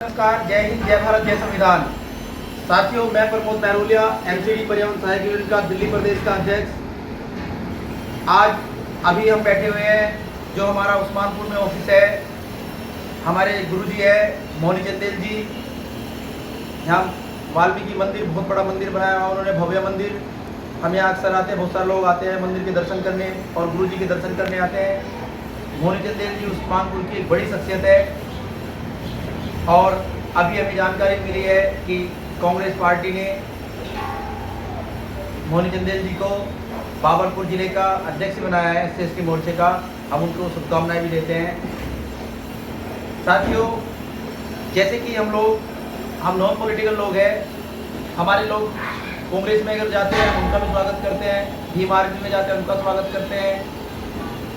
नमस्कार, जय हिंद, जय भारत, जय संविधान। साथियों, मैं प्रमोद महरोलिया, एमसीडी पर्यावरण सहायक यूनिट का दिल्ली प्रदेश का अध्यक्ष। आज अभी हम बैठे हुए हैं जो हमारा उस्मानपुर में ऑफिस है। हमारे गुरुजी है मोहनी चंदेल जी। यहाँ वाल्मीकि मंदिर, बहुत बड़ा मंदिर बनाया हुआ उन्होंने, भव्य मंदिर। हम यहाँ अक्सर आते हैं, बहुत सारे लोग आते हैं मंदिर के दर्शन करने और गुरुजी के दर्शन करने आते हैं। मोहनी चंदेल जी उस्मानपुर की एक बड़ी शख्सियत है और अभी हमें जानकारी मिली है कि कांग्रेस पार्टी ने मोहनी चंदेल जी को बाबरपुर जिले का अध्यक्ष बनाया है SC मोर्चे का। हम उनको शुभकामनाएं भी देते हैं। साथियों, जैसे कि हम नॉन पॉलिटिकल लोग हैं, हमारे लोग कांग्रेस में अगर जाते हैं उनका भी स्वागत करते हैं, BMRP में जाते हैं उनका स्वागत करते हैं,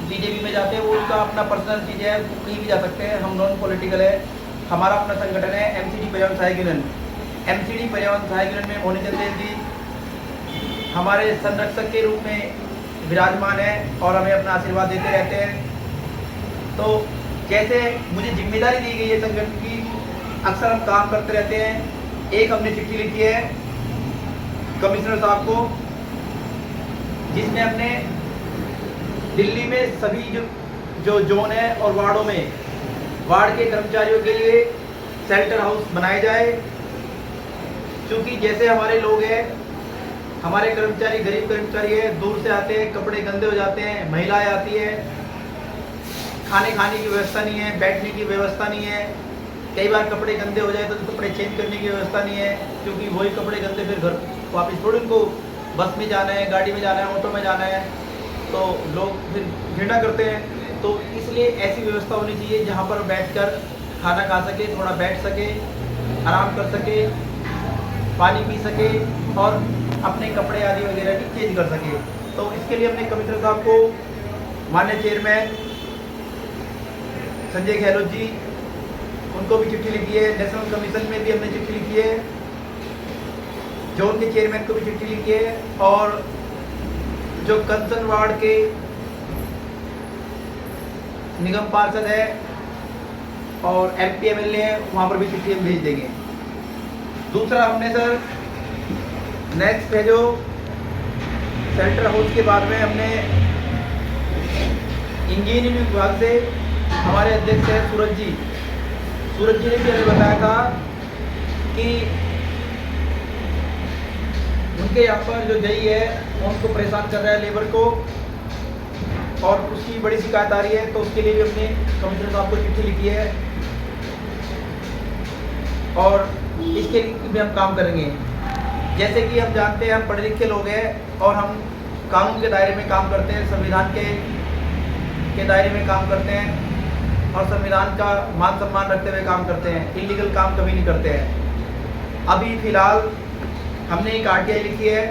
BJP में जाते हैं वो उनका अपना पर्सनल चीज़ है, वो कहीं भी जा सकते हैं। हम नॉन पॉलिटिकल है। हमारा अपना संगठन है MCD पर्यावरण सहायक यूनियन। MCD पर्यावरण सहायक यूनियन में मोहनी चंदेल जी हमारे संरक्षक के रूप में विराजमान है और हमें अपना आशीर्वाद देते रहते हैं। तो जैसे मुझे जिम्मेदारी दी गई है संगठन की, अक्सर हम काम करते रहते हैं। एक हमने चिट्ठी लिखी है कमिश्नर साहब को, जिसमें हमने दिल्ली में सभी जो जोन है और वार्डों में वार्ड के कर्मचारियों के लिए शेल्टर हाउस बनाए जाए। क्योंकि जैसे हमारे लोग हैं, हमारे कर्मचारी गरीब कर्मचारी है, दूर से आते हैं, कपड़े गंदे हो जाते हैं, महिलाएं आती है, खाने की व्यवस्था नहीं है, बैठने की व्यवस्था नहीं है। कई बार कपड़े गंदे हो जाए तो कपड़े चेंज करने की व्यवस्था नहीं है, क्योंकि वही कपड़े गंदे फिर घर वापस थोड़ी उनको बस में जाना है, गाड़ी में जाना है, ऑटो में जाना है, तो लोग फिर घृणा करते हैं। तो इसलिए ऐसी व्यवस्था होनी चाहिए जहाँ पर बैठकर खाना खा सके, थोड़ा बैठ सके, आराम कर सके, पानी पी सके और अपने कपड़े आदि वगैरह भी चेंज कर सके। तो इसके लिए हमने कमिश्नर साहब को, माननीय चेयरमैन संजय गहलोत जी, उनको भी चिट्ठी लिखी है। नेशनल कमीशन में भी हमने चिट्ठी लिखी है, जोन के चेयरमैन को भी चिट्ठी लिखी है और जो कंचन वार्ड के निगम पार्षद है और MP MLA है, वहाँ पर भी चिट्ठी हम भेज देंगे। दूसरा हमने सर नेक्स्ट है जो शेल्टर हाउस के बाद में हमने इंजीनियरिंग विभाग से हमारे अध्यक्ष है सूरज जी ने भी हमें बताया था कि उनके यहाँ पर जो जई है उनको परेशान कर रहा है लेबर को और उसकी बड़ी शिकायत आ रही है। तो उसके लिए भी हमने कमिश्नर साहब को चिट्ठी लिखी है और इसके लिए भी हम काम करेंगे। जैसे कि हम जानते हैं, हम पढ़े लिखे लोग हैं और हम कानून के दायरे में काम करते हैं, संविधान के दायरे में काम करते हैं और संविधान का मान सम्मान रखते हुए काम करते हैं। इलीगल काम कभी नहीं करते हैं। अभी फिलहाल हमने एक RTI लिखी है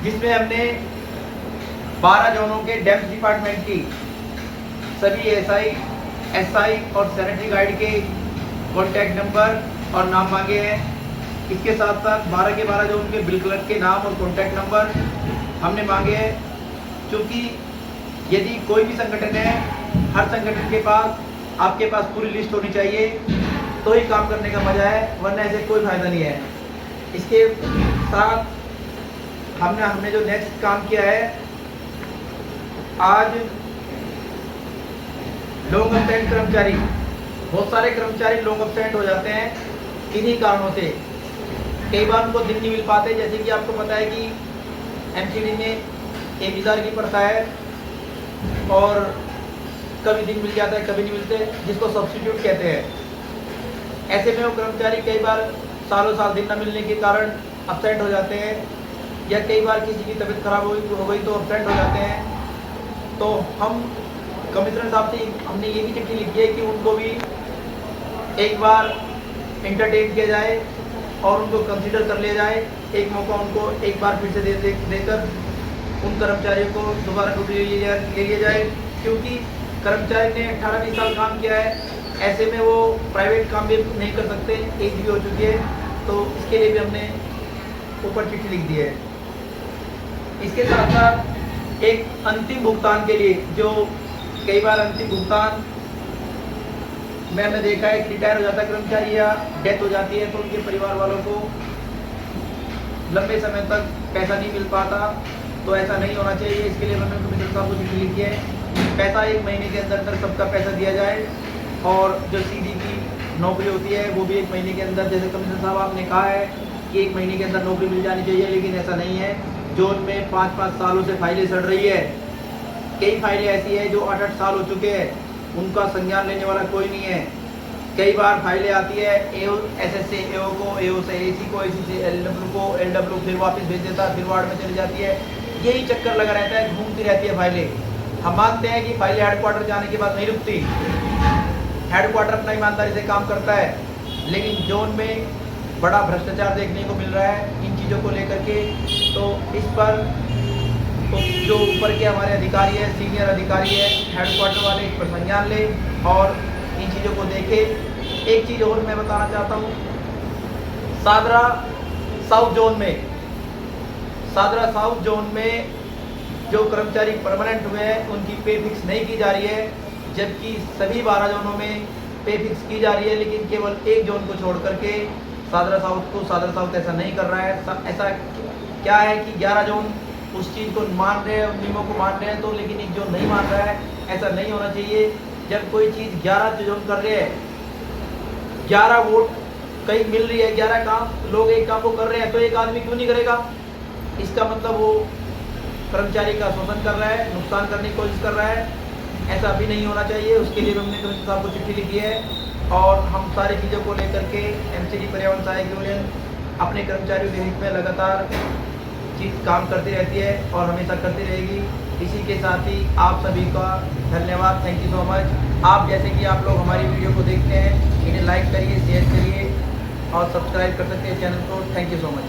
जिसमें हमने 12 जोनों के डैम्स डिपार्टमेंट की सभी SI और सैनिटरी गाइड के कॉन्टैक्ट नंबर और नाम मांगे हैं। इसके साथ साथ 12 के 12 जोन के बिल क्लर्क के नाम और कॉन्टैक्ट नंबर हमने मांगे हैं। क्योंकि यदि कोई भी संगठन है, हर संगठन के पास आपके पास पूरी लिस्ट होनी चाहिए, तो ही काम करने का मजा है, वरना ऐसे कोई फायदा नहीं है। इसके साथ हमने जो नेक्स्ट काम किया है, आज लॉन्ग एब्सेंट कर्मचारी, बहुत सारे कर्मचारी लॉन्ग एब्सेंट हो जाते हैं किन्हीं कारणों से। कई बार उनको दिन नहीं मिल पाते। जैसे कि आपको पता है कि MCD में 1000 की प्रथा है और कभी दिन मिल जाता है, कभी नहीं मिलते, जिसको सब्स्टिट्यूट कहते हैं। ऐसे में वो कर्मचारी कई बार सालों साल दिन न मिलने के कारण एब्सेंट हो जाते हैं, या कई बार किसी की तबीयत खराब हो गई तो एब्सेंट हो जाते हैं। तो हम कमिश्नर साहब से हमने ये भी चिट्ठी लिखी है कि उनको भी एक बार इंटरटेन किया जाए और उनको कंसीडर कर लिया जाए। एक मौका उनको एक बार फिर से देकर उन कर्मचारियों को दोबारा ड्यूटी ले लिया जाए। क्योंकि कर्मचारी ने 18-20 साल काम किया है, ऐसे में वो प्राइवेट काम भी नहीं कर सकते, एज भी हो चुकी है। तो इसके लिए भी हमने ऊपर चिट्ठी लिख दी है। इसके साथ साथ एक अंतिम भुगतान के लिए, जो कई बार अंतिम भुगतान मैंने देखा है कि रिटायर हो जाता कर्मचारी या डेथ हो जाती है तो उनके परिवार वालों को लंबे समय तक पैसा नहीं मिल पाता। तो ऐसा नहीं होना चाहिए। इसके लिए मैंने कमिश्नर साहब को चिट्ठी लिखी है, पैसा 1 महीने के अंदर अंदर सबका पैसा दिया जाए। और जो सीधी की नौकरी होती है वो भी 1 महीने के अंदर, जैसे कमिश्नर साहब आपने कहा है कि 1 महीने के अंदर नौकरी मिल जानी चाहिए, लेकिन ऐसा नहीं है। जोन में 5-5 सालों से फाइलें सड़ रही है। कई फाइलें ऐसी है जो 8-8 साल हो चुके हैं, उनका संज्ञान लेने वाला कोई नहीं है। कई बार फाइलें आती है एओ एसएस से एओ को, एओ से एसी को, एसी से एलडब्ल्यू को, एलडब्ल्यू फिर वापस भेज देता है, फिर वार्ड में चली जाती है। यही चक्कर लगा रहता है, घूमती रहती है फाइलें। हम मानते हैं कि फाइलें हेडक्वार्टर जाने के बाद नहीं रुकती, हेडक्वार्टर अपना ईमानदारी से काम करता है, लेकिन जोन में बड़ा भ्रष्टाचार देखने को मिल रहा है इन चीज़ों को लेकर के। तो इस पर तो जो ऊपर के हमारे अधिकारी है, सीनियर अधिकारी है, हेडक्वार्टर वाले इस पर संज्ञान ले और इन चीज़ों को देखे। एक चीज़ और मैं बताना चाहता हूँ, सादरा साउथ जोन में जो कर्मचारी परमानेंट हुए हैं उनकी पे फिक्स नहीं की जा रही है, जबकि सभी 12 जोनों में पे फिक्स की जा रही है, लेकिन केवल एक जोन को छोड़ करके सादरा साउथ ऐसा नहीं कर रहा है। ऐसा क्या है कि 11 जोन उस चीज़ को मान रहे हैं, उन नियमों को मान रहे हैं, तो लेकिन एक जोन नहीं मान रहा है। ऐसा नहीं होना चाहिए। जब कोई चीज़ 11 जोन कर रहे हैं, 11 वोट कहीं मिल रही है, 11 काम लोग एक काम को कर रहे हैं, तो एक आदमी क्यों नहीं करेगा? इसका मतलब वो कर्मचारी का शोषण कर रहा है, नुकसान करने की कोशिश कर रहा है। ऐसा भी नहीं होना चाहिए। उसके लिए हमने कमिश्नर साहब को चिट्ठी लिखी है और हम सारी चीज़ों को लेकर के एमसीडी पर्यावरण सहायक यूनियन अपने कर्मचारियों के हित में लगातार चीज़ काम करती रहती है और हमेशा करती रहेगी। इसी के साथ ही आप सभी का धन्यवाद, थैंक यू सो मच। आप जैसे कि आप लोग हमारी वीडियो को देखते हैं, इन्हें लाइक करिए, शेयर करिए और सब्सक्राइब कर सकते हैं चैनल को। Thank you so much.